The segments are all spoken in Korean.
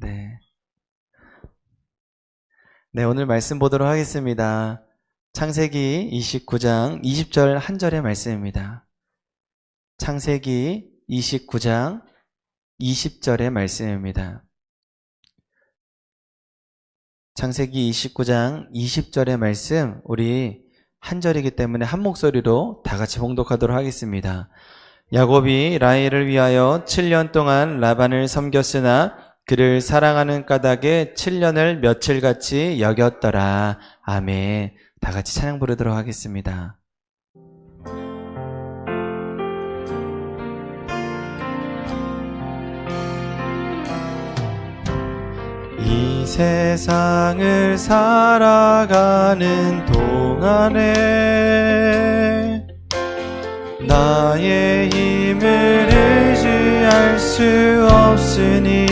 네. 네, 오늘 말씀 보도록 하겠습니다. 창세기 29장 20절 한 절의 말씀입니다. 창세기 29장 20절의 말씀입니다. 창세기 29장 20절의 말씀, 우리 한 절이기 때문에 한 목소리로 다 같이 봉독하도록 하겠습니다. 야곱이 라헬을 위하여 7년 동안 라반을 섬겼으나 그를 사랑하는 까닭에 7년을 며칠같이 여겼더라. 아멘. 다 같이 찬양 부르도록 하겠습니다. 이 세상을 살아가는 동안에 나의 힘을 의지할 수 없으니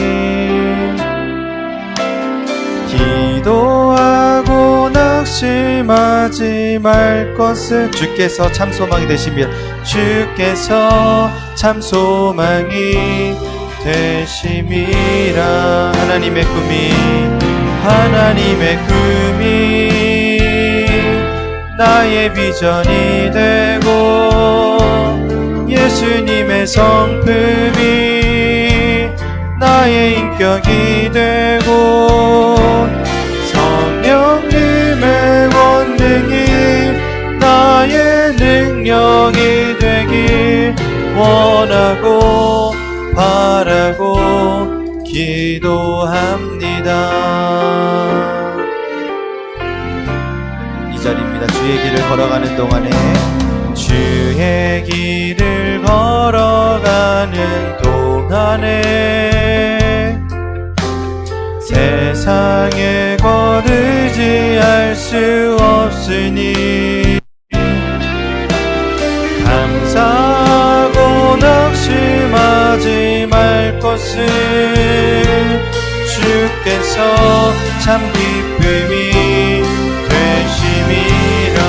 기도하고 낙심하지 말 것은 주께서 참 소망이 되시며 주께서 참 소망이 되심이라. 하나님의 꿈이 나의 비전이 되고 예수님의 성품이 나의 인격이 되고 성령님의 권능이 나의 능력이 되길 원하고 바라고 기도합니다. 이 절입니다. 주의 길을 걸어가는 동안에 주의 길을 걸어가는 동안에 세상에 거르지할 수 없으니 감사하고 낙심하지 말 것은 주께서 참 기쁨이 되심이라.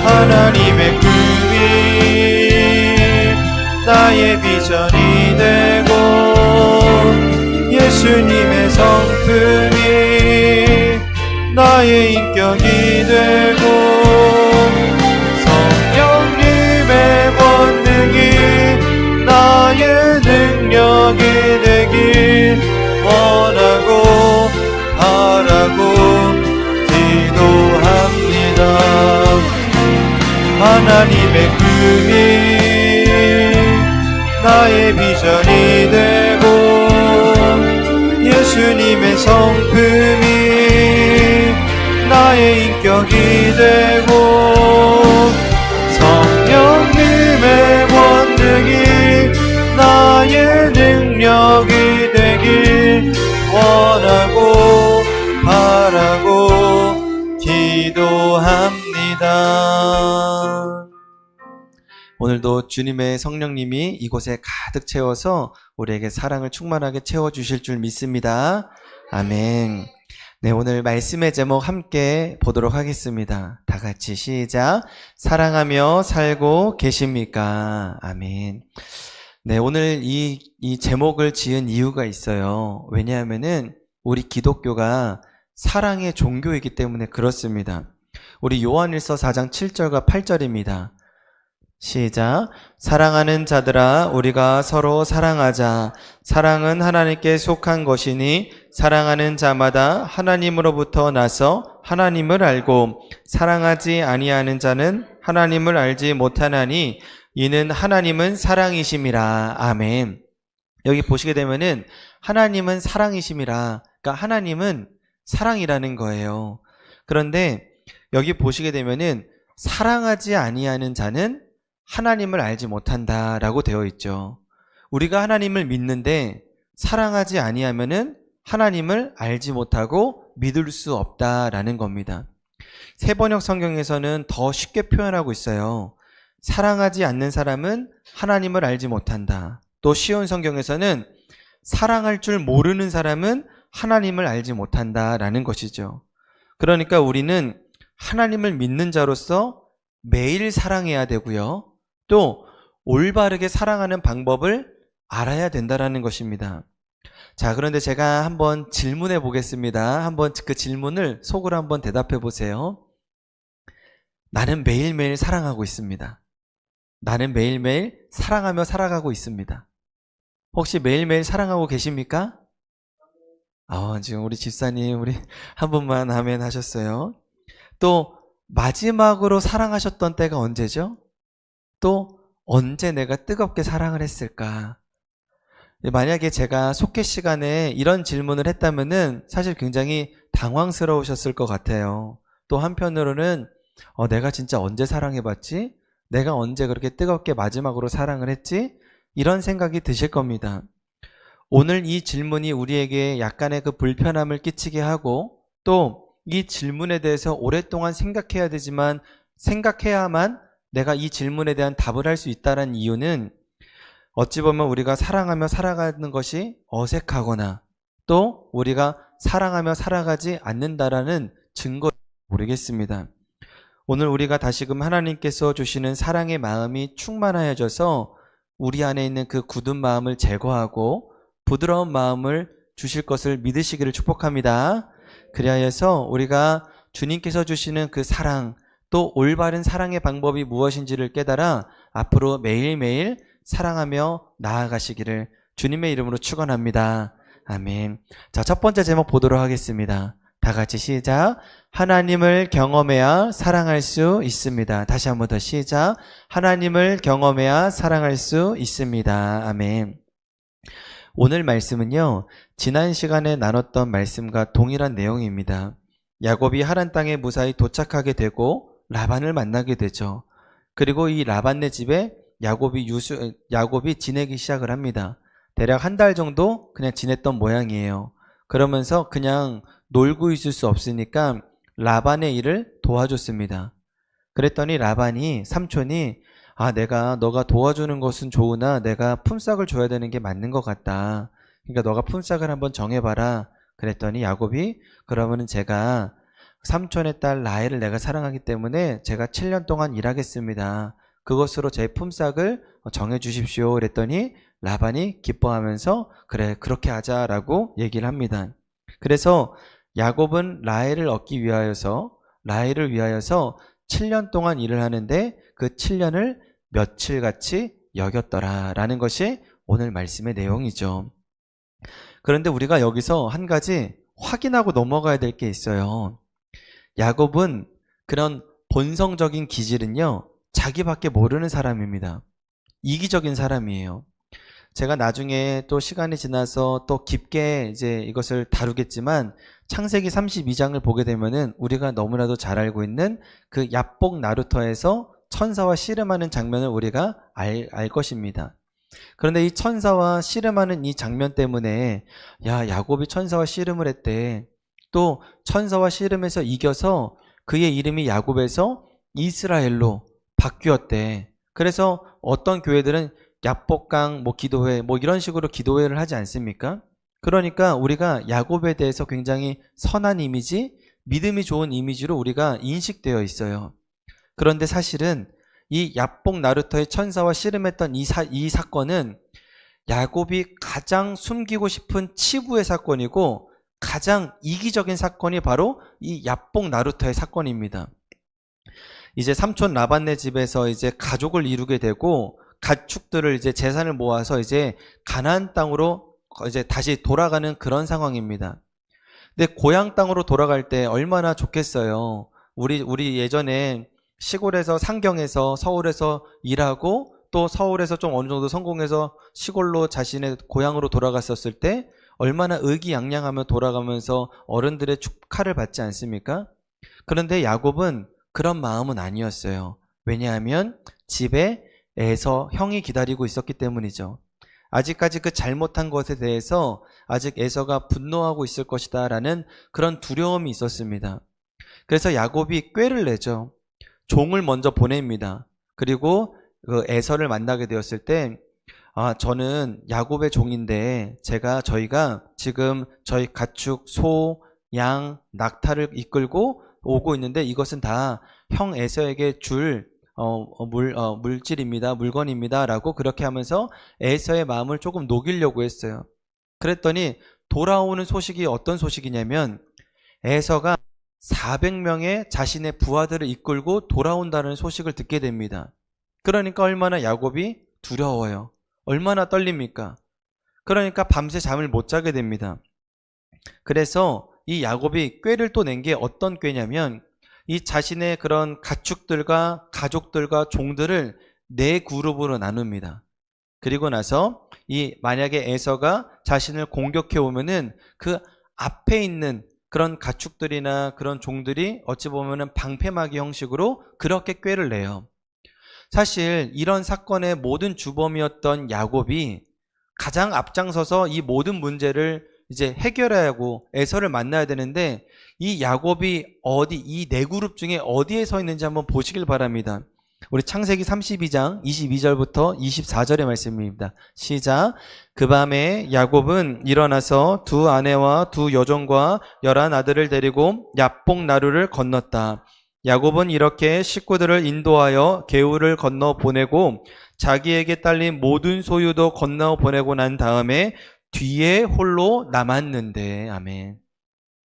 하나님의 꿈이 나의 비전이 되고 예수님의 성품이 나의 인격이 되고 성령님의 권능이 나의 능력이 되길 원하고 바라고 기도합니다. 하나님의 꿈이 나의 비전이 되고 예수님의 성품이 나의 인격이 되고 성령님의 권능이 나의 능력이 되길 원하고 바라고 기도합니다. 오늘도 주님의 성령님이 이곳에 가득 채워서 우리에게 사랑을 충만하게 채워주실 줄 믿습니다. 아멘. 네, 오늘 말씀의 제목 함께 보도록 하겠습니다. 다 같이 시작. 사랑하며 살고 계십니까? 아멘. 네, 오늘 이 제목을 지은 이유가 있어요. 왜냐하면은 우리 기독교가 사랑의 종교이기 때문에 그렇습니다. 우리 요한일서 4장 7절과 8절입니다. 시작. 사랑하는 자들아 우리가 서로 사랑하자. 사랑은 하나님께 속한 것이니 사랑하는 자마다 하나님으로부터 나서 하나님을 알고 사랑하지 아니하는 자는 하나님을 알지 못하나니 이는 하나님은 사랑이심이라. 아멘. 여기 보시게 되면은 하나님은 사랑이심이라. 그러니까 하나님은 사랑이라는 거예요. 그런데 여기 보시게 되면은 사랑하지 아니하는 자는 하나님을 알지 못한다라고 되어 있죠. 우리가 하나님을 믿는데 사랑하지 아니하면은 하나님을 알지 못하고 믿을 수 없다라는 겁니다. 새번역 성경에서는 더 쉽게 표현하고 있어요. 사랑하지 않는 사람은 하나님을 알지 못한다. 또 쉬운 성경에서는 사랑할 줄 모르는 사람은 하나님을 알지 못한다라는 것이죠. 그러니까 우리는 하나님을 믿는 자로서 매일 사랑해야 되고요. 또 올바르게 사랑하는 방법을 알아야 된다라는 것입니다. 자, 그런데 제가 한번 질문해 보겠습니다. 한번 그 질문을 속으로 한번 대답해 보세요. 나는 매일매일 사랑하고 있습니다. 나는 매일매일 사랑하며 살아가고 있습니다. 혹시 매일매일 사랑하고 계십니까? 지금 우리 집사님, 우리 한 분만 아멘 하셨어요. 또, 마지막으로 사랑하셨던 때가 언제죠? 또, 언제 내가 뜨겁게 사랑을 했을까? 만약에 제가 속회 시간에 이런 질문을 했다면은 사실 굉장히 당황스러우셨을 것 같아요. 또 한편으로는, 내가 진짜 언제 사랑해봤지? 내가 언제 그렇게 뜨겁게 마지막으로 사랑을 했지? 이런 생각이 드실 겁니다. 오늘 이 질문이 우리에게 약간의 그 불편함을 끼치게 하고 또 이 질문에 대해서 오랫동안 생각해야 되지만 생각해야만 내가 이 질문에 대한 답을 할 수 있다는 이유는 어찌 보면 우리가 사랑하며 살아가는 것이 어색하거나 또 우리가 사랑하며 살아가지 않는다라는 증거를 모르겠습니다. 오늘 우리가 다시금 하나님께서 주시는 사랑의 마음이 충만하여져서 우리 안에 있는 그 굳은 마음을 제거하고 부드러운 마음을 주실 것을 믿으시기를 축복합니다. 그리하여서 우리가 주님께서 주시는 그 사랑, 또 올바른 사랑의 방법이 무엇인지를 깨달아 앞으로 매일매일 사랑하며 나아가시기를 주님의 이름으로 축원합니다. 아멘. 자, 첫 번째 제목 보도록 하겠습니다. 다 같이 시작. 하나님을 경험해야 사랑할 수 있습니다. 다시 한번 더 시작. 하나님을 경험해야 사랑할 수 있습니다. 아멘. 오늘 말씀은요, 지난 시간에 나눴던 말씀과 동일한 내용입니다. 야곱이 하란 땅에 무사히 도착하게 되고 라반을 만나게 되죠. 그리고 이 라반네 집에 야곱이 지내기 시작을 합니다. 대략 한 달 정도 그냥 지냈던 모양이에요. 그러면서 그냥 놀고 있을 수 없으니까 라반의 일을 도와줬습니다. 그랬더니 라반이, 삼촌이 너가 도와주는 것은 좋으나 내가 품삯을 줘야 되는 게 맞는 것 같다. 그러니까 너가 품삯을 한번 정해봐라. 그랬더니 야곱이, 그러면은 제가 삼촌의 딸 라헬을 내가 사랑하기 때문에 제가 7년 동안 일하겠습니다. 그것으로 제 품삯을 정해주십시오. 그랬더니 라반이 기뻐하면서 그래, 그렇게 하자라고 얘기를 합니다. 그래서 야곱은 라헬을 위하여서 7년 동안 일을 하는데 그 7년을 며칠같이 여겼더라라는 것이 오늘 말씀의 내용이죠. 그런데 우리가 여기서 한 가지 확인하고 넘어가야 될 게 있어요. 야곱은 그런 본성적인 기질은요, 자기밖에 모르는 사람입니다. 이기적인 사람이에요. 제가 나중에 또 시간이 지나서 또 깊게 이제 이것을 다루겠지만 창세기 32장을 보게 되면은 우리가 너무나도 잘 알고 있는 그 야복 나루터에서 천사와 씨름하는 장면을 우리가 알 것입니다. 그런데 이 천사와 씨름하는 이 장면 때문에 야곱이 천사와 씨름을 했대. 또 천사와 씨름해서 이겨서 그의 이름이 야곱에서 이스라엘로 바뀌었대. 그래서 어떤 교회들은 야복강 기도회 이런 식으로 기도회를 하지 않습니까? 그러니까 우리가 야곱에 대해서 굉장히 선한 이미지, 믿음이 좋은 이미지로 우리가 인식되어 있어요. 그런데 사실은 이 야복 나루터의 천사와 씨름했던 이 사건은 야곱이 가장 숨기고 싶은 치부의 사건이고 가장 이기적인 사건이 바로 이 야복 나루터의 사건입니다. 이제 삼촌 라반네 집에서 이제 가족을 이루게 되고 가축들을 이제 재산을 모아서 이제 가나안 땅으로 이제 다시 돌아가는 그런 상황입니다. 근데 고향 땅으로 돌아갈 때 얼마나 좋겠어요. 우리 예전에 시골에서 상경에서 서울에서 일하고 또 서울에서 좀 어느 정도 성공해서 시골로 자신의 고향으로 돌아갔었을 때 얼마나 의기양양하며 돌아가면서 어른들의 축하를 받지 않습니까? 그런데 야곱은 그런 마음은 아니었어요. 왜냐하면 집에 에서 형이 기다리고 있었기 때문이죠. 아직까지 그 잘못한 것에 대해서 아직 에서가 분노하고 있을 것이다 라는 그런 두려움이 있었습니다. 그래서 야곱이 꾀를 내죠. 종을 먼저 보냅니다. 그리고 그 에서를 만나게 되었을 때 저는 야곱의 종인데 저희가 지금 저희 가축, 소, 양, 낙타를 이끌고 오고 있는데 이것은 다 형 에서에게 줄 물질입니다. 물건입니다. 라고 그렇게 하면서 에서의 마음을 조금 녹이려고 했어요. 그랬더니 돌아오는 소식이 어떤 소식이냐면 에서가 400명의 자신의 부하들을 이끌고 돌아온다는 소식을 듣게 됩니다. 그러니까 얼마나 야곱이 두려워요. 얼마나 떨립니까? 그러니까 밤새 잠을 못 자게 됩니다. 그래서 이 야곱이 꾀를 또 낸 게 어떤 꾀냐면 이 자신의 그런 가축들과 가족들과 종들을 4그룹으로 나눕니다. 그리고 나서 이 만약에 에서가 자신을 공격해 오면은 그 앞에 있는 그런 가축들이나 그런 종들이 어찌 보면은 방패막이 형식으로 그렇게 꾀를 내요. 사실 이런 사건의 모든 주범이었던 야곱이 가장 앞장서서 이 모든 문제를 이제 해결해야 하고 에서를 만나야 되는데 이 야곱이 이 4그룹 중에 어디에 서 있는지 한번 보시길 바랍니다. 우리 창세기 32장 22절부터 24절의 말씀입니다. 시작. 그 밤에 야곱은 일어나서 2 아내와 2 여종과 11 아들을 데리고 야복 나루를 건넜다. 야곱은 이렇게 식구들을 인도하여 개울을 건너 보내고 자기에게 딸린 모든 소유도 건너 보내고 난 다음에 뒤에 홀로 남았는데, 아멘.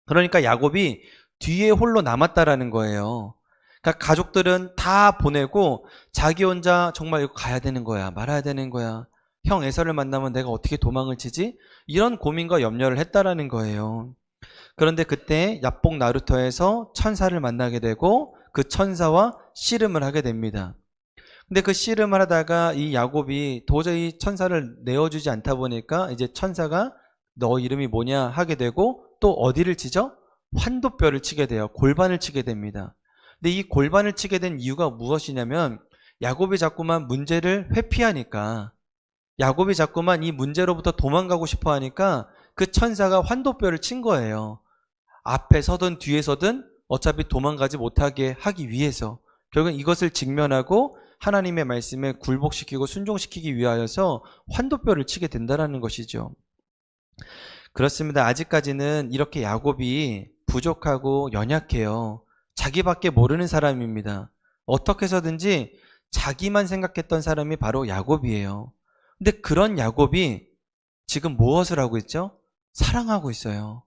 그러니까 야곱이 뒤에 홀로 남았다라는 거예요. 그러니까 가족들은 다 보내고 자기 혼자 정말 이거 가야 되는 거야, 말아야 되는 거야. 형 에서를 만나면 내가 어떻게 도망을 치지? 이런 고민과 염려를 했다라는 거예요. 그런데 그때 야복 나루터에서 천사를 만나게 되고 그 천사와 씨름을 하게 됩니다. 근데 그 씨름을 하다가 이 야곱이 도저히 천사를 내어주지 않다 보니까 이제 천사가 너 이름이 뭐냐 하게 되고 또 어디를 치죠? 환도뼈를 치게 돼요. 골반을 치게 됩니다. 근데 이 골반을 치게 된 이유가 무엇이냐면 야곱이 자꾸만 문제를 회피하니까 야곱이 자꾸만 이 문제로부터 도망가고 싶어 하니까 그 천사가 환도뼈를 친 거예요. 앞에 서든 뒤에 서든 어차피 도망가지 못하게 하기 위해서 결국은 이것을 직면하고 하나님의 말씀에 굴복시키고 순종시키기 위하여서 환도뼈를 치게 된다는 것이죠. 그렇습니다. 아직까지는 이렇게 야곱이 부족하고 연약해요. 자기밖에 모르는 사람입니다. 어떻게 해서든지 자기만 생각했던 사람이 바로 야곱이에요. 근데 그런 야곱이 지금 무엇을 하고 있죠? 사랑하고 있어요.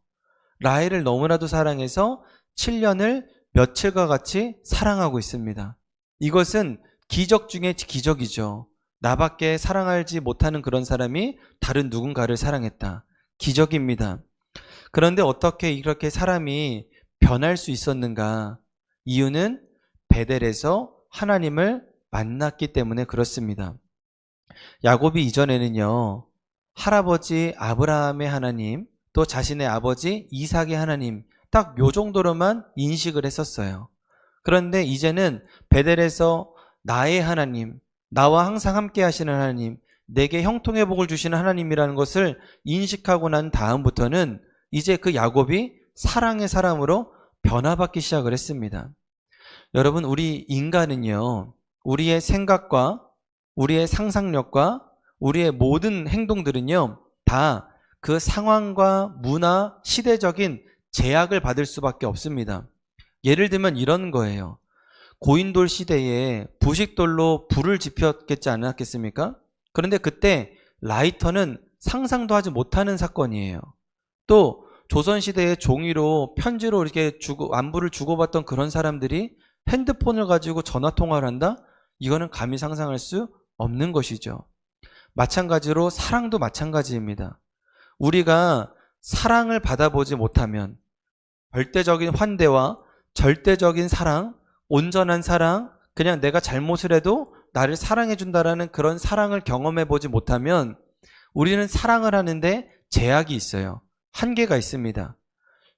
라헬을 너무나도 사랑해서 7년을 며칠과 같이 사랑하고 있습니다. 이것은 기적 중에 기적이죠. 나밖에 사랑하지 못하는 그런 사람이 다른 누군가를 사랑했다. 기적입니다. 그런데 어떻게 이렇게 사람이 변할 수 있었는가? 이유는 베델에서 하나님을 만났기 때문에 그렇습니다. 야곱이 이전에는요, 할아버지 아브라함의 하나님, 또 자신의 아버지 이삭의 하나님, 딱 요 정도로만 인식을 했었어요. 그런데 이제는 베델에서 나의 하나님, 나와 항상 함께 하시는 하나님, 내게 형통의 복을 주시는 하나님이라는 것을 인식하고 난 다음부터는 이제 그 야곱이 사랑의 사람으로 변화받기 시작을 했습니다. 여러분, 우리 인간은요, 우리의 생각과 우리의 상상력과 우리의 모든 행동들은요, 다 그 상황과 문화, 시대적인 제약을 받을 수밖에 없습니다. 예를 들면 이런 거예요. 고인돌 시대에 부식돌로 불을 지폈겠지 않았겠습니까? 그런데 그때 라이터는 상상도 하지 못하는 사건이에요. 또 조선시대에 종이로 편지로 이렇게 안부를 주고받던 그런 사람들이 핸드폰을 가지고 전화통화를 한다? 이거는 감히 상상할 수 없는 것이죠. 마찬가지로 사랑도 마찬가지입니다. 우리가 사랑을 받아보지 못하면 절대적인 환대와 절대적인 사랑, 온전한 사랑, 그냥 내가 잘못을 해도 나를 사랑해준다라는 그런 사랑을 경험해보지 못하면 우리는 사랑을 하는데 제약이 있어요. 한계가 있습니다.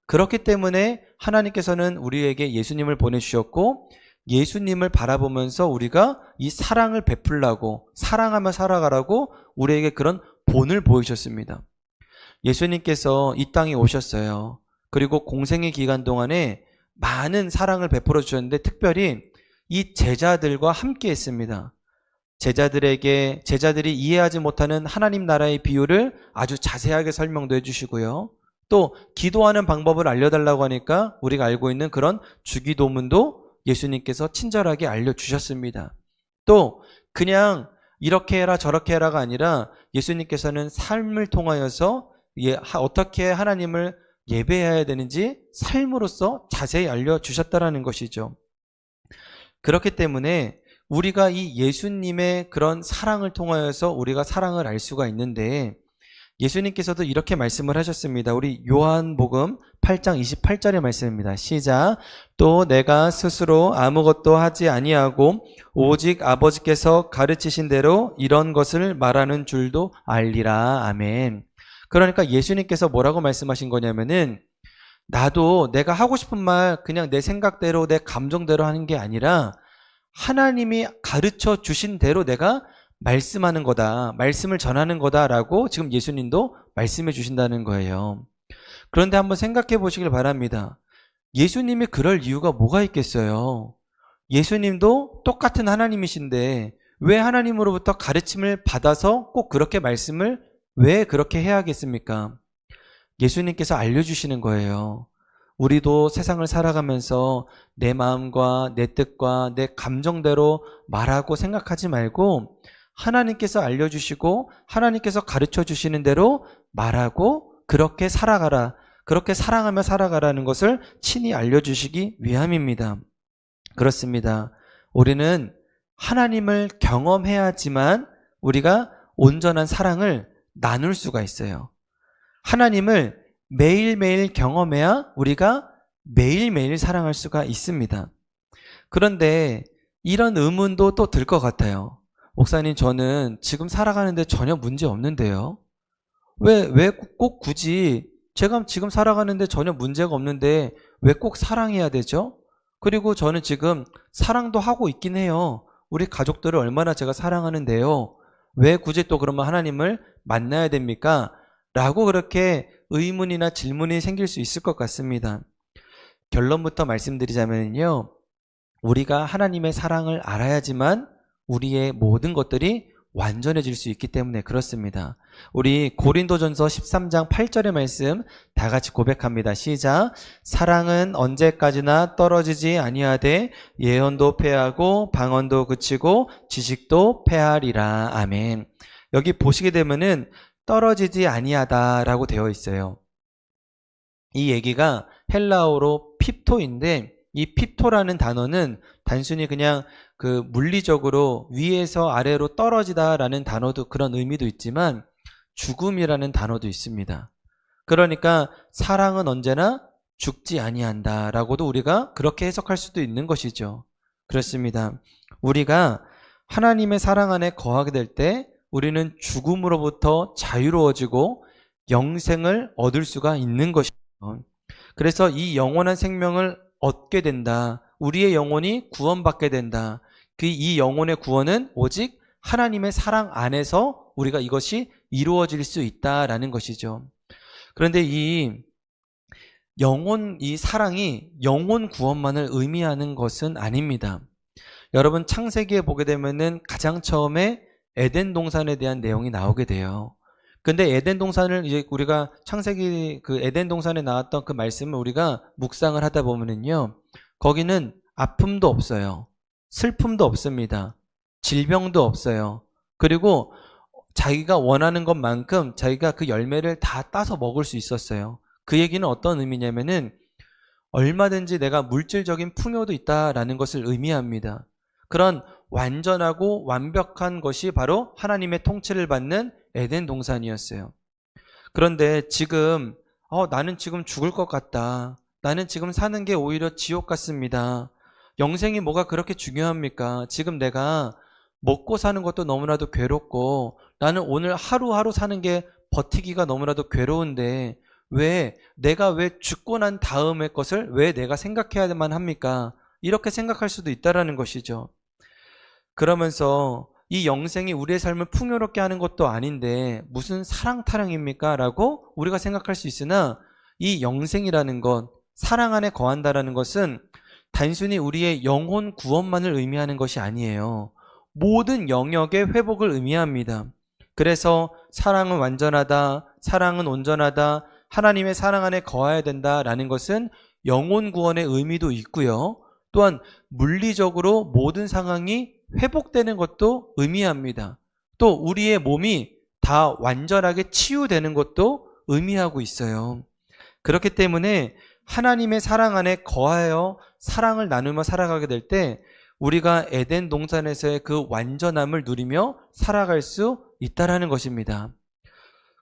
그렇기 때문에 하나님께서는 우리에게 예수님을 보내주셨고 예수님을 바라보면서 우리가 이 사랑을 베풀라고 사랑하며 살아가라고 우리에게 그런 본을 보이셨습니다. 예수님께서 이 땅에 오셨어요. 그리고 공생의 기간 동안에 많은 사랑을 베풀어 주셨는데 특별히 이 제자들과 함께 했습니다. 제자들이 이해하지 못하는 하나님 나라의 비유를 아주 자세하게 설명도 해주시고요. 또 기도하는 방법을 알려달라고 하니까 우리가 알고 있는 그런 주기도문도 예수님께서 친절하게 알려주셨습니다. 또 그냥 이렇게 해라 저렇게 해라가 아니라 예수님께서는 삶을 통하여서 어떻게 하나님을 예배해야 되는지 삶으로서 자세히 알려주셨다라는 것이죠. 그렇기 때문에 우리가 이 예수님의 그런 사랑을 통하여서 우리가 사랑을 알 수가 있는데, 예수님께서도 이렇게 말씀을 하셨습니다. 우리 요한복음 8장 28절의 말씀입니다. 시작. 또 내가 스스로 아무것도 하지 아니하고 오직 아버지께서 가르치신 대로 이런 것을 말하는 줄도 알리라. 아멘. 그러니까 예수님께서 뭐라고 말씀하신 거냐면은, 나도 내가 하고 싶은 말 그냥 내 생각대로 내 감정대로 하는 게 아니라 하나님이 가르쳐 주신 대로 내가 말씀하는 거다, 말씀을 전하는 거다라고 지금 예수님도 말씀해 주신다는 거예요. 그런데 한번 생각해 보시길 바랍니다. 예수님이 그럴 이유가 뭐가 있겠어요? 예수님도 똑같은 하나님이신데 왜 하나님으로부터 가르침을 받아서 꼭 그렇게 말씀을 왜 그렇게 해야겠습니까? 예수님께서 알려주시는 거예요. 우리도 세상을 살아가면서 내 마음과 내 뜻과 내 감정대로 말하고 생각하지 말고 하나님께서 알려주시고 하나님께서 가르쳐 주시는 대로 말하고 그렇게 살아가라, 그렇게 사랑하며 살아가라는 것을 친히 알려주시기 위함입니다. 그렇습니다. 우리는 하나님을 경험해야지만 우리가 온전한 사랑을 나눌 수가 있어요. 하나님을 매일매일 경험해야 우리가 매일매일 사랑할 수가 있습니다. 그런데 이런 의문도 또 들 것 같아요. 목사님, 저는 지금 살아가는데 전혀 문제 없는데요. 왜 꼭 굳이 제가 지금 살아가는데 전혀 문제가 없는데 왜 꼭 사랑해야 되죠? 그리고 저는 지금 사랑도 하고 있긴 해요. 우리 가족들을 얼마나 제가 사랑하는데요. 왜 굳이 또 그러면 하나님을 만나야 됩니까? 라고 그렇게 의문이나 질문이 생길 수 있을 것 같습니다. 결론부터 말씀드리자면요, 우리가 하나님의 사랑을 알아야지만 우리의 모든 것들이 완전해질 수 있기 때문에 그렇습니다. 우리 고린도전서 13장 8절의 말씀 다 같이 고백합니다. 시작. 사랑은 언제까지나 떨어지지 아니하되 예언도 패하고 방언도 그치고 지식도 패하리라. 아멘. 여기 보시게 되면은 떨어지지 아니하다라고 되어 있어요. 이 얘기가 헬라어로 핍토인데, 이 핍토라는 단어는 단순히 그냥 그 물리적으로 위에서 아래로 떨어지다라는 단어도 그런 의미도 있지만 죽음이라는 단어도 있습니다. 그러니까 사랑은 언제나 죽지 아니한다라고도 우리가 그렇게 해석할 수도 있는 것이죠. 그렇습니다. 우리가 하나님의 사랑 안에 거하게 될 때 우리는 죽음으로부터 자유로워지고 영생을 얻을 수가 있는 것이죠. 그래서 이 영원한 생명을 얻게 된다. 우리의 영혼이 구원받게 된다. 이 영혼의 구원은 오직 하나님의 사랑 안에서 우리가 이것이 이루어질 수 있다라는 것이죠. 그런데 이 사랑이 영혼 구원만을 의미하는 것은 아닙니다. 여러분, 창세기에 보게 되면은 가장 처음에 에덴 동산에 대한 내용이 나오게 돼요. 근데 에덴 동산을 이제 우리가 창세기 그 에덴 동산에 나왔던 그 말씀을 우리가 묵상을 하다 보면은요, 거기는 아픔도 없어요. 슬픔도 없습니다. 질병도 없어요. 그리고 자기가 원하는 것만큼 자기가 그 열매를 다 따서 먹을 수 있었어요. 그 얘기는 어떤 의미냐면은 얼마든지 내가 물질적인 풍요도 있다라는 것을 의미합니다. 그런 완전하고 완벽한 것이 바로 하나님의 통치를 받는 에덴 동산이었어요. 그런데 지금 나는 지금 죽을 것 같다. 나는 지금 사는 게 오히려 지옥 같습니다. 영생이 뭐가 그렇게 중요합니까? 지금 내가 먹고 사는 것도 너무나도 괴롭고 나는 오늘 하루하루 사는 게 버티기가 너무나도 괴로운데 내가 왜 죽고 난 다음의 것을 왜 내가 생각해야만 합니까? 이렇게 생각할 수도 있다라는 것이죠. 그러면서 이 영생이 우리의 삶을 풍요롭게 하는 것도 아닌데 무슨 사랑 타령입니까? 라고 우리가 생각할 수 있으나, 이 영생이라는 것, 사랑 안에 거한다라는 것은 단순히 우리의 영혼 구원만을 의미하는 것이 아니에요. 모든 영역의 회복을 의미합니다. 그래서 사랑은 완전하다, 사랑은 온전하다, 하나님의 사랑 안에 거해야 된다라는 것은 영혼 구원의 의미도 있고요. 또한 물리적으로 모든 상황이 회복되는 것도 의미합니다. 또 우리의 몸이 다 완전하게 치유되는 것도 의미하고 있어요. 그렇기 때문에 하나님의 사랑 안에 거하여 사랑을 나누며 살아가게 될 때 우리가 에덴 동산에서의 그 완전함을 누리며 살아갈 수 있다라는 것입니다.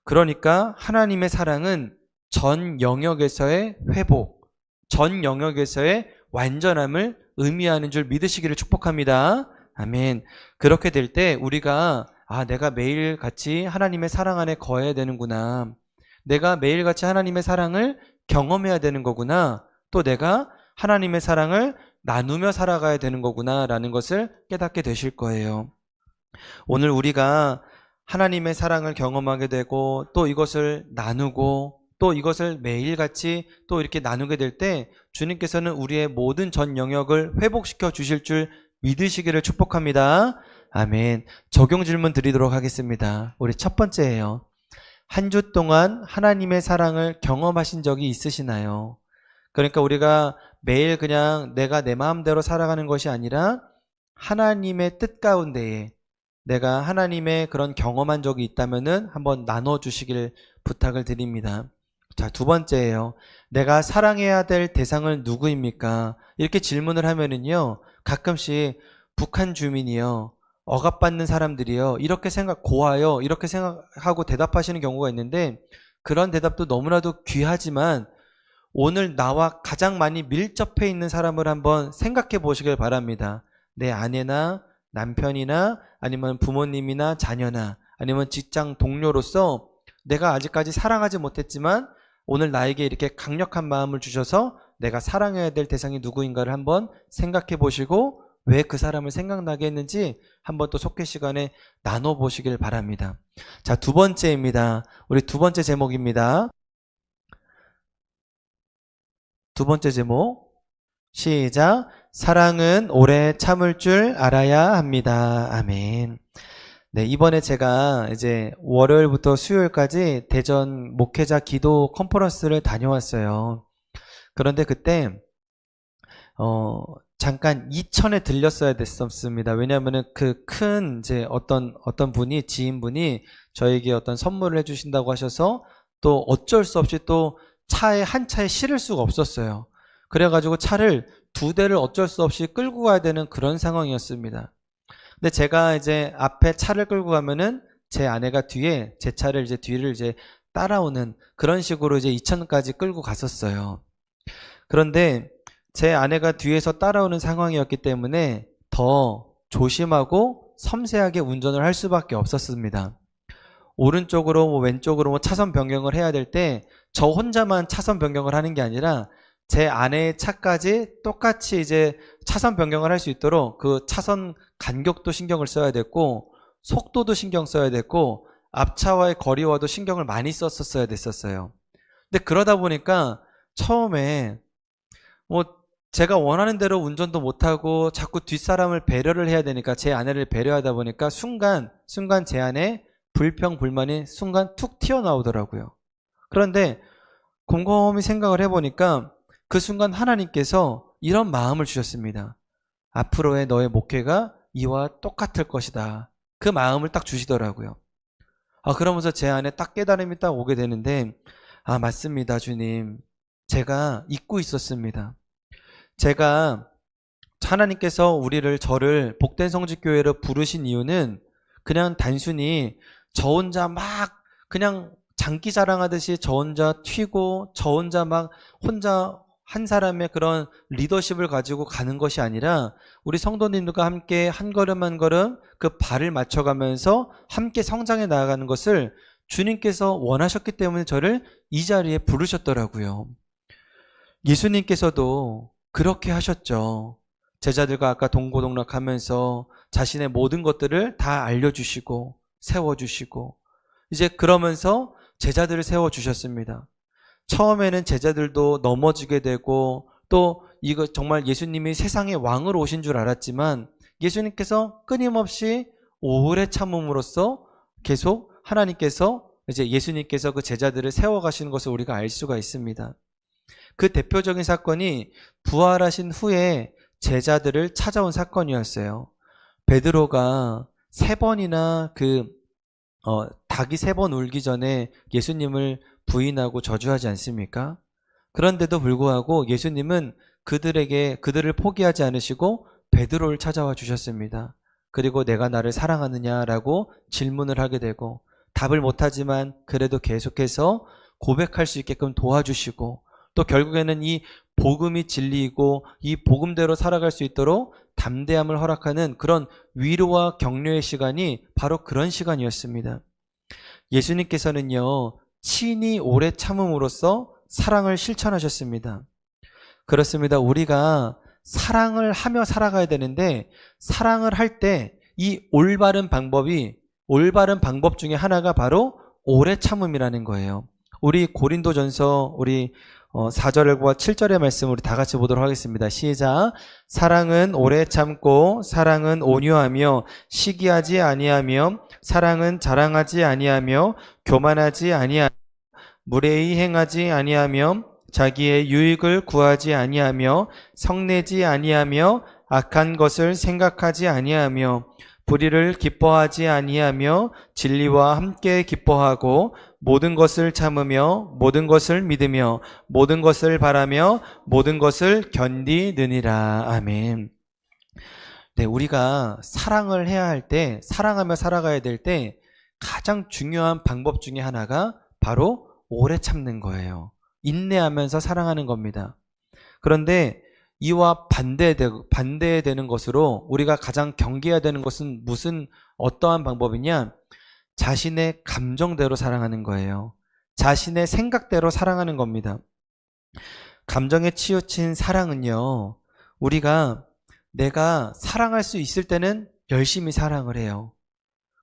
그러니까 하나님의 사랑은 전 영역에서의 회복, 전 영역에서의 완전함을 의미하는 줄 믿으시기를 축복합니다. 아멘. 그렇게 될 때 우리가 내가 매일같이 하나님의 사랑 안에 거해야 되는구나. 내가 매일같이 하나님의 사랑을 경험해야 되는 거구나. 또 내가 하나님의 사랑을 나누며 살아가야 되는 거구나 라는 것을 깨닫게 되실 거예요. 오늘 우리가 하나님의 사랑을 경험하게 되고 또 이것을 나누고 또 이것을 매일같이 또 이렇게 나누게 될 때 주님께서는 우리의 모든 전 영역을 회복시켜 주실 줄 믿으시기를 축복합니다. 아멘. 적용 질문 드리도록 하겠습니다. 우리 첫 번째예요. 한 주 동안 하나님의 사랑을 경험하신 적이 있으시나요? 그러니까 우리가 매일 그냥 내가 내 마음대로 살아가는 것이 아니라 하나님의 뜻 가운데에 내가 하나님의 그런 경험한 적이 있다면은 한번 나눠주시길 부탁을 드립니다. 자, 두 번째예요. 내가 사랑해야 될 대상은 누구입니까? 이렇게 질문을 하면은요, 가끔씩 북한 주민이요, 억압받는 사람들이요, 고아요, 이렇게 생각하고 대답하시는 경우가 있는데, 그런 대답도 너무나도 귀하지만, 오늘 나와 가장 많이 밀접해 있는 사람을 한번 생각해 보시길 바랍니다. 내 아내나 남편이나 아니면 부모님이나 자녀나 아니면 직장 동료로서 내가 아직까지 사랑하지 못했지만 오늘 나에게 이렇게 강력한 마음을 주셔서 내가 사랑해야 될 대상이 누구인가를 한번 생각해 보시고 왜 그 사람을 생각나게 했는지 한번 또 속회 시간에 나눠보시길 바랍니다. 자, 두 번째입니다. 우리 두 번째 제목입니다. 두 번째 제목 시작. 사랑은 오래 참을 줄 알아야 합니다. 아멘. 네, 이번에 제가 이제 월요일부터 수요일까지 대전 목회자 기도 컨퍼런스를 다녀왔어요. 그런데 그때 잠깐 이천에 들렸어야 됐었습니다. 왜냐하면은 그 큰 이제 어떤 분이 지인분이 저에게 어떤 선물을 해주신다고 하셔서 또 어쩔 수 없이 또 한 차에 실을 수가 없었어요. 그래가지고 차를 두 대를 어쩔 수 없이 끌고 가야 되는 그런 상황이었습니다. 근데 제가 이제 앞에 차를 끌고 가면은 제 아내가 뒤에 제 차를 이제 뒤를 이제 따라오는 그런 식으로 이제 이천까지 끌고 갔었어요. 그런데 제 아내가 뒤에서 따라오는 상황이었기 때문에 더 조심하고 섬세하게 운전을 할 수밖에 없었습니다. 오른쪽으로 왼쪽으로 차선 변경을 해야 될 때 저 혼자만 차선 변경을 하는 게 아니라 제 아내의 차까지 똑같이 이제 차선 변경을 할 수 있도록 그 차선 간격도 신경을 써야 됐고 속도도 신경 써야 됐고 앞차와의 거리와도 신경을 많이 썼었어야 됐었어요. 근데 그러다 보니까 처음에 제가 원하는 대로 운전도 못하고 자꾸 뒷사람을 배려를 해야 되니까 제 아내를 배려하다 보니까 순간 제 안에 불평, 불만이 순간 툭 튀어나오더라고요. 그런데 곰곰이 생각을 해보니까 그 순간 하나님께서 이런 마음을 주셨습니다. 앞으로의 너의 목회가 이와 똑같을 것이다. 그 마음을 딱 주시더라고요. 그러면서 제 안에 딱 깨달음이 딱 오게 되는데 맞습니다, 주님. 제가 잊고 있었습니다. 제가 하나님께서 저를 복된 성직교회로 부르신 이유는 그냥 단순히 저 혼자 막 그냥 장기 자랑하듯이 저 혼자 튀고 저 혼자 막 혼자 한 사람의 그런 리더십을 가지고 가는 것이 아니라 우리 성도님들과 함께 한 걸음 한 걸음 그 발을 맞춰가면서 함께 성장해 나아가는 것을 주님께서 원하셨기 때문에 저를 이 자리에 부르셨더라고요. 예수님께서도 그렇게 하셨죠. 제자들과 아까 동고동락하면서 자신의 모든 것들을 다 알려주시고 세워주시고 이제 그러면서 제자들을 세워주셨습니다. 처음에는 제자들도 넘어지게 되고 또 이거 정말 예수님이 세상의 왕으로 오신 줄 알았지만 예수님께서 끊임없이 오래 참음으로써 계속 하나님께서 이제 예수님께서 그 제자들을 세워가시는 것을 우리가 알 수가 있습니다. 그 대표적인 사건이 부활하신 후에 제자들을 찾아온 사건이었어요. 베드로가 3번이나 닭이 3번 울기 전에 예수님을 부인하고 저주하지 않습니까? 그런데도 불구하고 예수님은 그들을 포기하지 않으시고 베드로를 찾아와 주셨습니다. 그리고 내가 나를 사랑하느냐라고 질문을 하게 되고 답을 못하지만 그래도 계속해서 고백할 수 있게끔 도와주시고 또 결국에는 이 복음이 진리이고 이 복음대로 살아갈 수 있도록 담대함을 허락하는 그런 위로와 격려의 시간이 바로 그런 시간이었습니다. 예수님께서는요, 친히 오래 참음으로써 사랑을 실천하셨습니다. 그렇습니다. 우리가 사랑을 하며 살아가야 되는데 사랑을 할 때 이 올바른 방법 중에 하나가 바로 오래 참음이라는 거예요. 우리 고린도전서 우리 4절과 7절의 말씀 우리 다 같이 보도록 하겠습니다. 시작. 사랑은 오래 참고 사랑은 온유하며 시기하지 아니하며 사랑은 자랑하지 아니하며 교만하지 아니하며 무례히 행하지 아니하며 자기의 유익을 구하지 아니하며 성내지 아니하며 악한 것을 생각하지 아니하며 불의를 기뻐하지 아니하며 진리와 함께 기뻐하고 모든 것을 참으며 모든 것을 믿으며 모든 것을 바라며 모든 것을 견디느니라. 아멘. 네, 우리가 사랑을 해야 할 때, 사랑하며 살아가야 될 때 가장 중요한 방법 중에 하나가 바로 오래 참는 거예요. 인내하면서 사랑하는 겁니다. 그런데 이와 반대되는 것으로 우리가 가장 경계해야 되는 것은 어떠한 방법이냐? 자신의 감정대로 사랑하는 거예요. 자신의 생각대로 사랑하는 겁니다. 감정에 치우친 사랑은요, 내가 사랑할 수 있을 때는 열심히 사랑을 해요.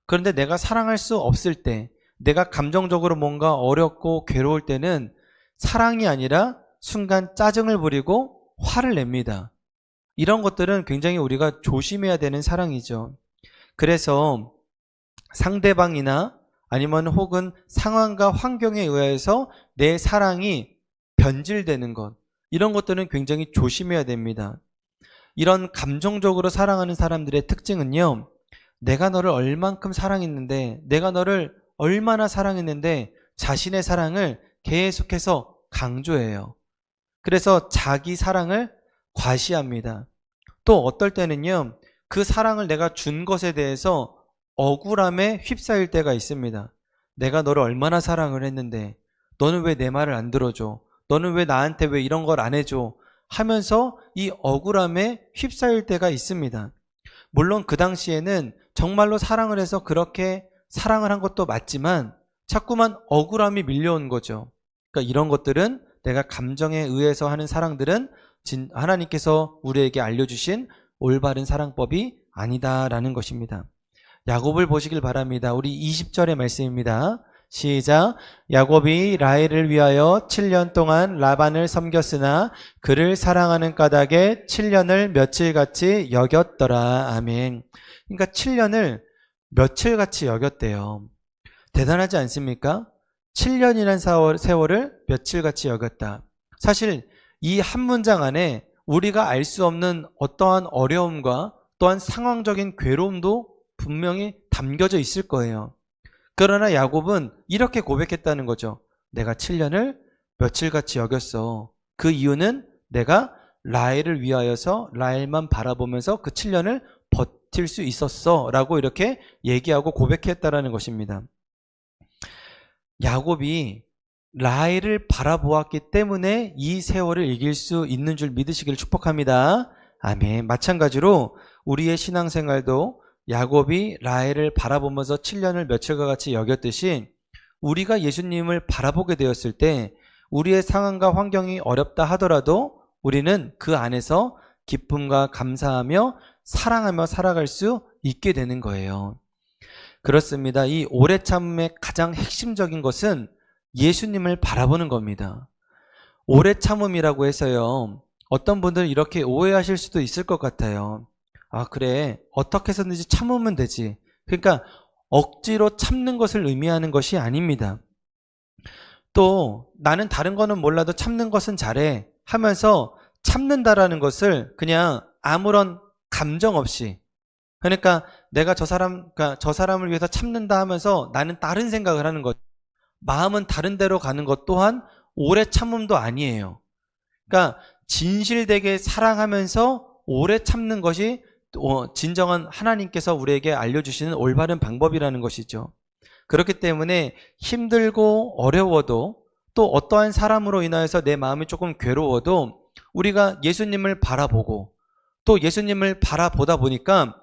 그런데 내가 사랑할 수 없을 때, 내가 감정적으로 뭔가 어렵고 괴로울 때는 사랑이 아니라 순간 짜증을 부리고 화를 냅니다. 이런 것들은 굉장히 우리가 조심해야 되는 사랑이죠. 그래서 상대방이나 아니면 혹은 상황과 환경에 의해서 내 사랑이 변질되는 것, 이런 것들은 굉장히 조심해야 됩니다. 이런 감정적으로 사랑하는 사람들의 특징은요, 내가 너를 얼만큼 사랑했는데, 내가 너를 얼마나 사랑했는데 자신의 사랑을 계속해서 강조해요. 그래서 자기 사랑을 과시합니다. 또 어떨 때는요, 그 사랑을 내가 준 것에 대해서 억울함에 휩싸일 때가 있습니다. 내가 너를 얼마나 사랑을 했는데 너는 왜 내 말을 안 들어줘? 너는 왜 나한테 왜 이런 걸 안 해줘? 하면서 이 억울함에 휩싸일 때가 있습니다. 물론 그 당시에는 정말로 사랑을 해서 그렇게 사랑을 한 것도 맞지만 자꾸만 억울함이 밀려온 거죠. 그러니까 이런 것들은, 내가 감정에 의해서 하는 사랑들은 하나님께서 우리에게 알려주신 올바른 사랑법이 아니다라는 것입니다. 야곱을 보시길 바랍니다. 우리 20절의 말씀입니다. 시작. 야곱이 라헬을 위하여 7년 동안 라반을 섬겼으나 그를 사랑하는 까닭에 7년을 며칠같이 여겼더라. 아멘. 그러니까 7년을 며칠같이 여겼대요. 대단하지 않습니까? 7년이라는 세월을 며칠같이 여겼다. 사실 이 한 문장 안에 우리가 알 수 없는 어떠한 어려움과 또한 상황적인 괴로움도 분명히 담겨져 있을 거예요. 그러나 야곱은 이렇게 고백했다는 거죠. 내가 7년을 며칠같이 여겼어. 그 이유는 내가 라헬을 위하여서 라헬만 바라보면서 그 7년을 버틸 수 있었어 라고 이렇게 얘기하고 고백했다라는 것입니다. 야곱이 라헬을 바라보았기 때문에 이 세월을 이길 수 있는 줄 믿으시기를 축복합니다. 아멘. 마찬가지로 우리의 신앙생활도 야곱이 라헬을 바라보면서 7년을 며칠과 같이 여겼듯이 우리가 예수님을 바라보게 되었을 때 우리의 상황과 환경이 어렵다 하더라도 우리는 그 안에서 기쁨과 감사하며 사랑하며 살아갈 수 있게 되는 거예요. 그렇습니다. 이 오래 참음의 가장 핵심적인 것은 예수님을 바라보는 겁니다. 오래 참음이라고 해서요, 어떤 분들은 이렇게 오해하실 수도 있을 것 같아요. 아, 그래, 어떻게 해서든지 참으면 되지. 그러니까 억지로 참는 것을 의미하는 것이 아닙니다. 또 나는 다른 거는 몰라도 참는 것은 잘해 하면서 참는다라는 것을 그냥 아무런 감정 없이, 그러니까 내가 저 사람을 위해서 참는다 하면서 나는 다른 생각을 하는 것, 마음은 다른 데로 가는 것 또한 오래 참음도 아니에요. 그러니까 진실되게 사랑하면서 오래 참는 것이 진정한 하나님께서 우리에게 알려주시는 올바른 방법이라는 것이죠. 그렇기 때문에 힘들고 어려워도 또 어떠한 사람으로 인하여서 내 마음이 조금 괴로워도 우리가 예수님을 바라보고 또 예수님을 바라보다 보니까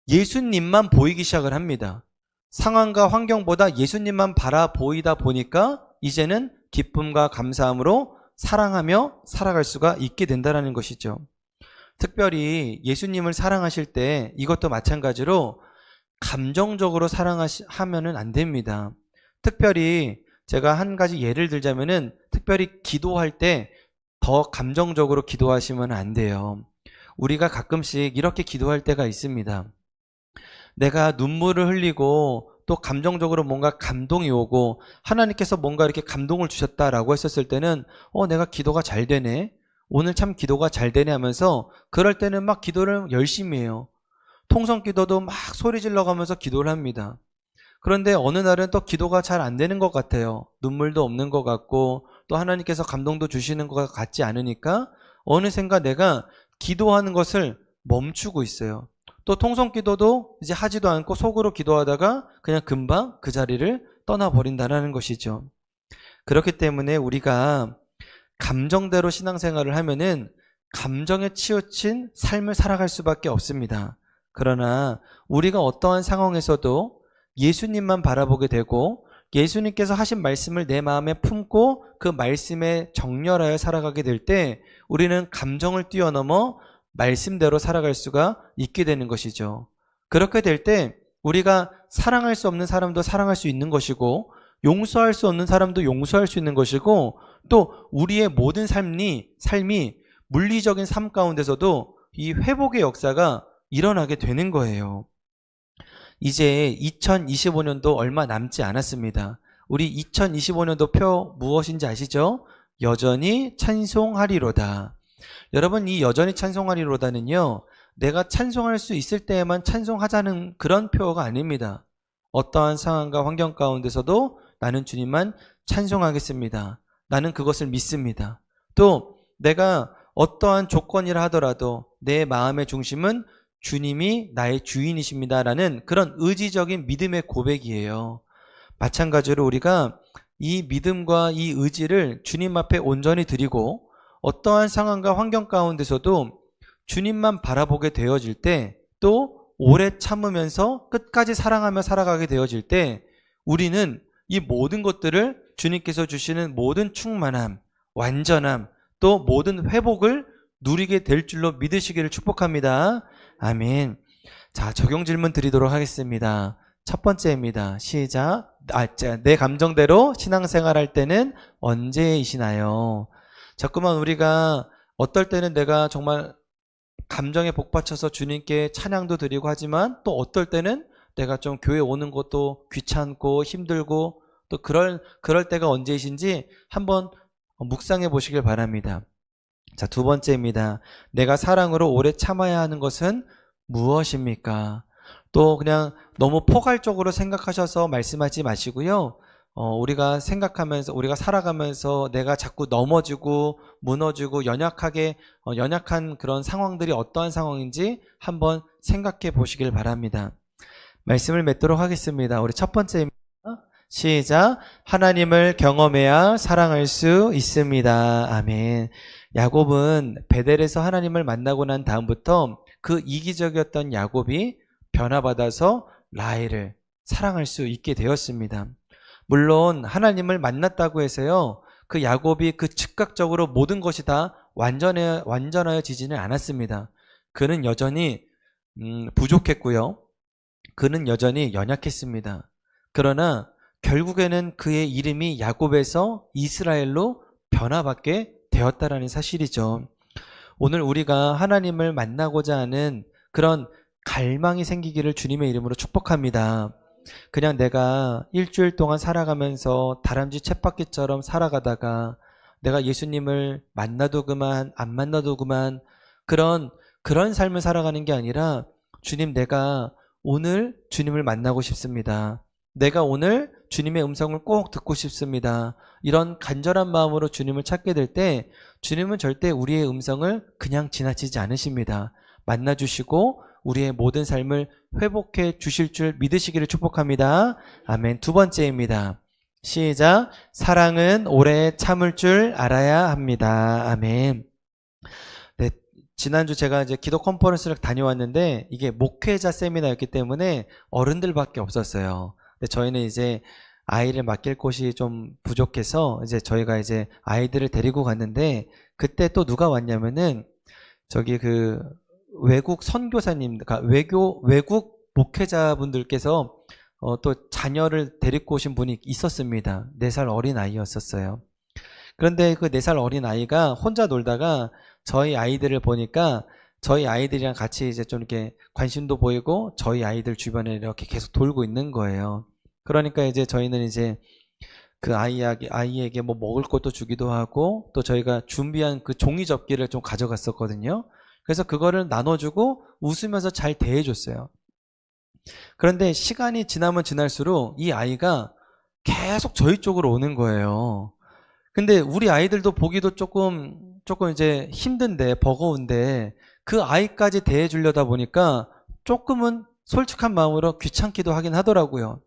예수님만 보이기 시작을 합니다. 상황과 환경보다 예수님만 바라보이다 보니까 이제는 기쁨과 감사함으로 사랑하며 살아갈 수가 있게 된다는 것이죠. 특별히 예수님을 사랑하실 때 이것도 마찬가지로 감정적으로 사랑하면은 안 됩니다. 특별히 제가 한 가지 예를 들자면은 특별히 기도할 때 더 감정적으로 기도하시면 안 돼요. 우리가 가끔씩 이렇게 기도할 때가 있습니다. 내가 눈물을 흘리고 또 감정적으로 뭔가 감동이 오고 하나님께서 뭔가 이렇게 감동을 주셨다라고 했었을 때는 내가 기도가 잘 되네. 오늘 참 기도가 잘 되네 하면서 그럴 때는 막 기도를 열심히 해요. 통성 기도도 막 소리 질러가면서 기도를 합니다. 그런데 어느 날은 또 기도가 잘 안 되는 것 같아요. 눈물도 없는 것 같고 또 하나님께서 감동도 주시는 것 같지 않으니까 어느샌가 내가 기도하는 것을 멈추고 있어요. 또 통성 기도도 이제 하지도 않고 속으로 기도하다가 그냥 금방 그 자리를 떠나버린다는 것이죠. 그렇기 때문에 우리가 감정대로 신앙생활을 하면은 감정에 치우친 삶을 살아갈 수밖에 없습니다. 그러나 우리가 어떠한 상황에서도 예수님만 바라보게 되고 예수님께서 하신 말씀을 내 마음에 품고 그 말씀에 정렬하여 살아가게 될 때 우리는 감정을 뛰어넘어 말씀대로 살아갈 수가 있게 되는 것이죠. 그렇게 될 때 우리가 사랑할 수 없는 사람도 사랑할 수 있는 것이고 용서할 수 없는 사람도 용서할 수 있는 것이고 또 우리의 모든 삶이 물리적인 삶 가운데서도 이 회복의 역사가 일어나게 되는 거예요. 이제 2025년도 얼마 남지 않았습니다. 우리 2025년도 표 무엇인지 아시죠? 여전히 찬송하리로다. 여러분, 이 여전히 찬송하리로다는요, 내가 찬송할 수 있을 때에만 찬송하자는 그런 표어가 아닙니다. 어떠한 상황과 환경 가운데서도 나는 주님만 찬송하겠습니다. 나는 그것을 믿습니다. 또 내가 어떠한 조건이라 하더라도 내 마음의 중심은 주님이 나의 주인이십니다라는 그런 의지적인 믿음의 고백이에요. 마찬가지로 우리가 이 믿음과 이 의지를 주님 앞에 온전히 드리고 어떠한 상황과 환경 가운데서도 주님만 바라보게 되어질 때 또 오래 참으면서 끝까지 사랑하며 살아가게 되어질 때 우리는 이 모든 것들을 주님께서 주시는 모든 충만함, 완전함, 또 모든 회복을 누리게 될 줄로 믿으시기를 축복합니다. 아멘. 자, 적용 질문 드리도록 하겠습니다. 첫 번째입니다. 시작. 내 감정대로 신앙생활 할 때는 언제이시나요? 자꾸만 우리가 어떨 때는 내가 정말 감정에 복받쳐서 주님께 찬양도 드리고 하지만 또 어떨 때는 내가 좀 교회 오는 것도 귀찮고 힘들고 또 그럴 때가 언제이신지 한번 묵상해 보시길 바랍니다. 자, 두 번째입니다. 내가 사랑으로 오래 참아야 하는 것은 무엇입니까? 또 그냥 너무 포괄적으로 생각하셔서 말씀하지 마시고요. 우리가 생각하면서 우리가 살아가면서 내가 자꾸 넘어지고 무너지고 연약한 그런 상황들이 어떠한 상황인지 한번 생각해 보시길 바랍니다. 말씀을 맺도록 하겠습니다. 우리 첫 번째입니다. 시작. 하나님을 경험해야 사랑할 수 있습니다. 아멘. 야곱은 베델에서 하나님을 만나고 난 다음부터 그 이기적이었던 야곱이 변화받아서 라헬을 사랑할 수 있게 되었습니다. 물론 하나님을 만났다고 해서요, 그 야곱이 그 즉각적으로 모든 것이 다 완전하여지지는 않았습니다. 그는 여전히 부족했고요. 그는 여전히 연약했습니다. 그러나 결국에는 그의 이름이 야곱에서 이스라엘로 변화받게 되었다라는 사실이죠. 오늘 우리가 하나님을 만나고자 하는 그런 갈망이 생기기를 주님의 이름으로 축복합니다. 그냥 내가 일주일 동안 살아가면서 다람쥐 쳇바퀴처럼 살아가다가 내가 예수님을 만나도 그만 안 만나도 그만 그런 삶을 살아가는 게 아니라 주님, 내가 오늘 주님을 만나고 싶습니다. 내가 오늘 주님의 음성을 꼭 듣고 싶습니다. 이런 간절한 마음으로 주님을 찾게 될 때 주님은 절대 우리의 음성을 그냥 지나치지 않으십니다. 만나주시고 우리의 모든 삶을 회복해 주실 줄 믿으시기를 축복합니다. 아멘. 두 번째입니다. 시작. 사랑은 오래 참을 줄 알아야 합니다. 아멘. 네, 지난주 제가 이제 기도 컨퍼런스를 다녀왔는데 이게 목회자 세미나였기 때문에 어른들밖에 없었어요. 근데 저희는 이제 아이를 맡길 곳이 좀 부족해서 이제 저희가 이제 아이들을 데리고 갔는데 그때 또 누가 왔냐면은 저기 그 외국 선교사님, 그러니까 외국 목회자분들께서 또 자녀를 데리고 오신 분이 있었습니다. 4살 어린 아이였었어요. 그런데 그 4살 어린 아이가 혼자 놀다가 저희 아이들을 보니까 저희 아이들이랑 같이 이제 좀 이렇게 관심도 보이고 저희 아이들 주변에 이렇게 계속 돌고 있는 거예요. 그러니까 이제 저희는 이제 그 아이에게 뭐 먹을 것도 주기도 하고 또 저희가 준비한 그 종이 접기를 좀 가져갔었거든요. 그래서 그거를 나눠주고 웃으면서 잘 대해줬어요. 그런데 시간이 지나면 지날수록 이 아이가 계속 저희 쪽으로 오는 거예요. 근데 우리 아이들도 보기도 조금 이제 힘든데 버거운데 그 아이까지 대해주려다 보니까 조금은 솔직한 마음으로 귀찮기도 하긴 하더라고요.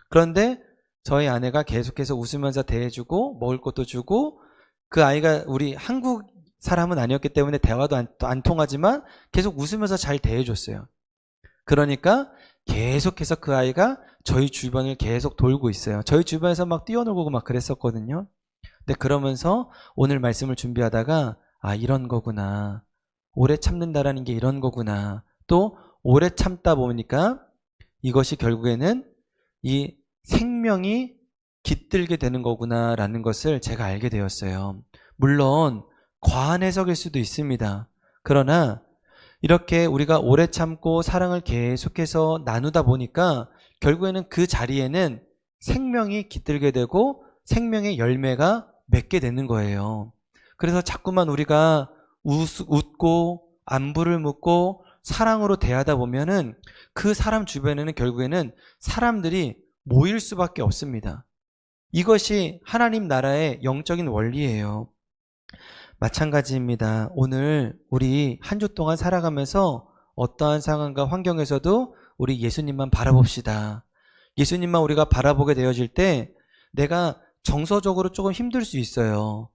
그런데 저희 아내가 계속해서 웃으면서 대해주고 먹을 것도 주고 그 아이가 우리 한국 사람은 아니었기 때문에 대화도 안 통하지만 계속 웃으면서 잘 대해줬어요. 그러니까 계속해서 그 아이가 저희 주변을 계속 돌고 있어요. 저희 주변에서 막 뛰어놀고 막 그랬었거든요. 근데 그러면서 오늘 말씀을 준비하다가 아, 이런 거구나. 오래 참는다라는 게 이런 거구나. 또 오래 참다 보니까 이것이 결국에는 이 생명이 깃들게 되는 거구나라는 것을 제가 알게 되었어요. 물론 과한 해석일 수도 있습니다. 그러나 이렇게 우리가 오래 참고 사랑을 계속해서 나누다 보니까 결국에는 그 자리에는 생명이 깃들게 되고 생명의 열매가 맺게 되는 거예요. 그래서 자꾸만 우리가 웃고 안부를 묻고 사랑으로 대하다 보면은 그 사람 주변에는 결국에는 사람들이 모일 수밖에 없습니다. 이것이 하나님 나라의 영적인 원리예요. 마찬가지입니다. 오늘 우리 한 주 동안 살아가면서 어떠한 상황과 환경에서도 우리 예수님만 바라봅시다. 예수님만 우리가 바라보게 되어질 때 내가 정서적으로 조금 힘들 수 있어요.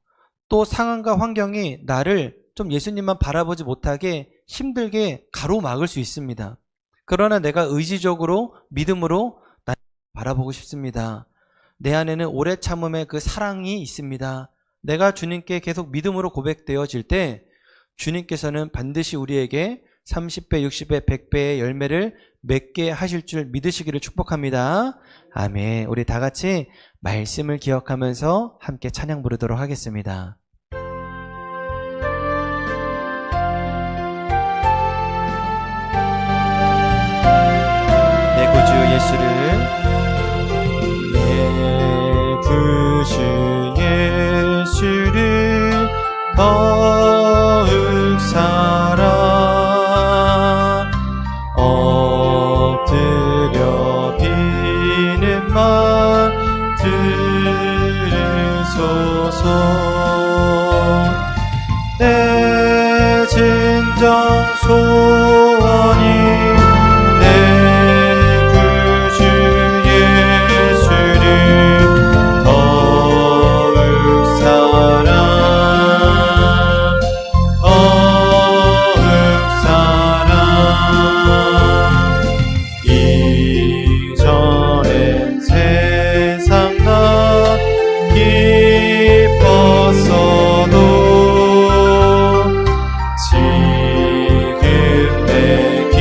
또 상황과 환경이 나를 좀 예수님만 바라보지 못하게 힘들게 가로막을 수 있습니다. 그러나 내가 의지적으로 믿음으로 나를 바라보고 싶습니다. 내 안에는 오래 참음의 그 사랑이 있습니다. 내가 주님께 계속 믿음으로 고백되어질 때 주님께서는 반드시 우리에게 30배, 60배, 100배의 열매를 맺게 하실 줄 믿으시기를 축복합니다. 아멘. 우리 다 같이 말씀을 기억하면서 함께 찬양 부르도록 하겠습니다. 내 구주 예수를 내 구주 예수를 더욱 사랑 엎드려 비는 말 들으소서 내 진정 소원이 내 구주 예수를 더욱 사랑 더욱 사랑 이전엔 세상 나 기뻤어도 지금 내 길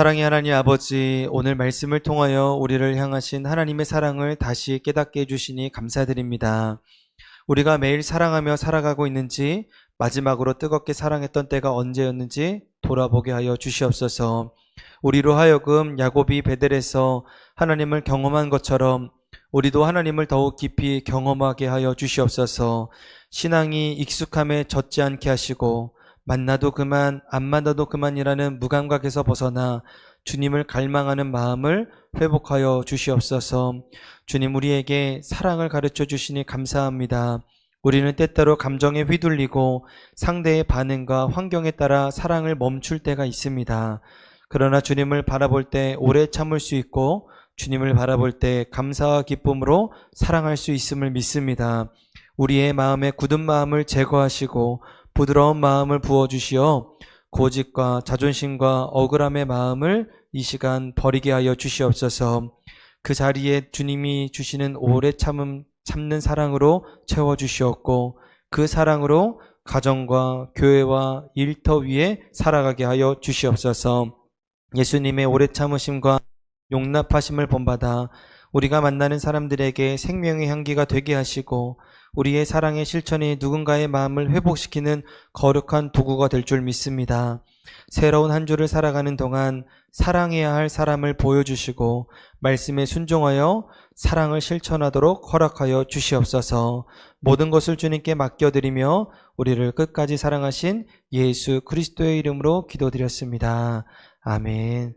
사랑의 하나님 아버지, 오늘 말씀을 통하여 우리를 향하신 하나님의 사랑을 다시 깨닫게 해주시니 감사드립니다. 우리가 매일 사랑하며 살아가고 있는지, 마지막으로 뜨겁게 사랑했던 때가 언제였는지 돌아보게 하여 주시옵소서. 우리로 하여금 야곱이 베델에서 하나님을 경험한 것처럼 우리도 하나님을 더욱 깊이 경험하게 하여 주시옵소서. 신앙이 익숙함에 젖지 않게 하시고 만나도 그만 안 만나도 그만이라는 무감각에서 벗어나 주님을 갈망하는 마음을 회복하여 주시옵소서. 주님, 우리에게 사랑을 가르쳐 주시니 감사합니다. 우리는 때때로 감정에 휘둘리고 상대의 반응과 환경에 따라 사랑을 멈출 때가 있습니다. 그러나 주님을 바라볼 때 오래 참을 수 있고 주님을 바라볼 때 감사와 기쁨으로 사랑할 수 있음을 믿습니다. 우리의 마음에 굳은 마음을 제거하시고 부드러운 마음을 부어주시어 고집과 자존심과 억울함의 마음을 이 시간 버리게 하여 주시옵소서. 그 자리에 주님이 주시는 오래 참는 사랑으로 채워주시옵고 그 사랑으로 가정과 교회와 일터 위에 살아가게 하여 주시옵소서. 예수님의 오래 참으심과 용납하심을 본받아 우리가 만나는 사람들에게 생명의 향기가 되게 하시고 우리의 사랑의 실천이 누군가의 마음을 회복시키는 거룩한 도구가 될 줄 믿습니다. 새로운 한 주를 살아가는 동안 사랑해야 할 사람을 보여주시고 말씀에 순종하여 사랑을 실천하도록 허락하여 주시옵소서. 모든 것을 주님께 맡겨드리며 우리를 끝까지 사랑하신 예수 그리스도의 이름으로 기도드렸습니다. 아멘.